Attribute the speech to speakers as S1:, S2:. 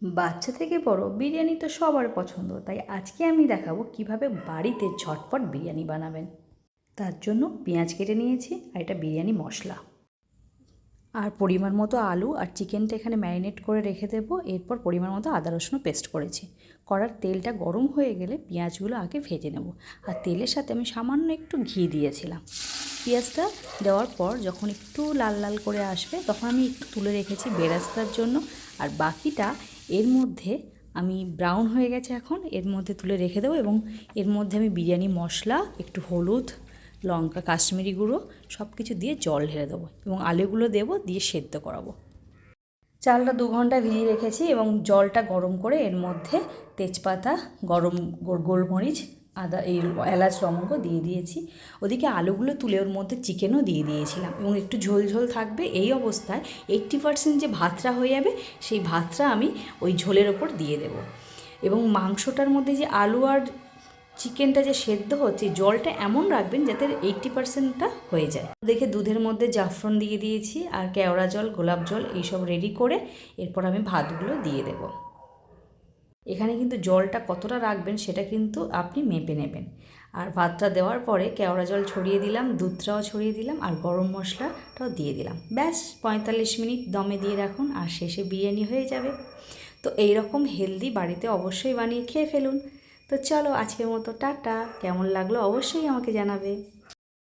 S1: বাচ্চা থেকে বড় বিরিয়ানি তো সবার পছন্দ, তাই আজকে আমি দেখাবো কিভাবে বাড়িতে ঝটপট বিরিয়ানি বানাবেন। তার জন্য পেঁয়াজ কেটে নিয়েছি আর এটা বিরিয়ানি মশলা, আর পরিমাণ মতো আলু আর চিকেনটা এখানে ম্যারিনেট করে রেখে দেবো। এরপর পরিমাণ মতো আদা রসুন পেস্ট করেছি। কড়ার তেলটা গরম হয়ে গেলে পেঁয়াজগুলো আগে ভেজে নেব, আর তেলের সাথে আমি সামান্য একটু ঘি দিয়েছিলাম। পেঁয়াজটা দেওয়ার পর যখন একটু লাল লাল করে আসবে তখন আমি একটু তুলে রেখেছি বেরেস্তার জন্য, আর বাকিটা এর মধ্যে আমি ব্রাউন হয়ে গেছে এখন এর মধ্যে তুলে রেখে দেবো। এবং এর মধ্যে আমি বিরিয়ানি মশলা, একটু হলুদ, লঙ্কা, কাশ্মীরি গুঁড়ো সব কিছু দিয়ে জল ঢেলে দেবো এবং আলুগুলো দেবো, দিয়ে সেদ্ধ করাবো। চালটা 2 ঘন্টা ভিজিয়ে রেখেছি এবং জলটা গরম করে এর মধ্যে তেজপাতা, গরম গোলমরিচ, আদা, এই এলাচ, লবঙ্গ দিয়ে দিয়েছি। ওদিকে আলুগুলো তুলে ওর মধ্যে চিকেনও দিয়ে দিয়েছিলাম এবং একটু ঝোল ঝোল থাকবে। এই অবস্থায় 80% যে ভাতটা হয়ে যাবে সেই ভাতটা আমি ওই ঝোলের ওপর দিয়ে দেব। এবং মাংসটার মধ্যে যে আলু আর চিকেনটা যে সেদ্ধ হচ্ছে, জলটা এমন রাখবেন যাতে 80%টা হয়ে যায়। দেখে দুধের মধ্যে জাফরান দিয়ে দিয়েছি আর কেওড়া জল, গোলাপ জল এইসব রেডি করে এরপর আমি ভাতগুলো দিয়ে দেব। এখানে কিন্তু জলটা কতটা রাখবেন সেটা কিন্তু আপনি মেপে নেবেন। আর ভাতটা দেওয়ার পরে কেওড়া জল ছড়িয়ে দিলাম, দুধটাও ছড়িয়ে দিলাম আর গরম মশলাটাও দিয়ে দিলাম। ব্যাস 45 মিনিট দমে দিয়ে রাখুন আর শেষে বিরিয়ানি হয়ে যাবে। তো এই রকম হেলদি বাড়িতে অবশ্যই বানিয়ে খেয়ে ফেলুন। তো চলো আজকের মতো টাটা। কেমন লাগলো অবশ্যই আমাকে জানাবে।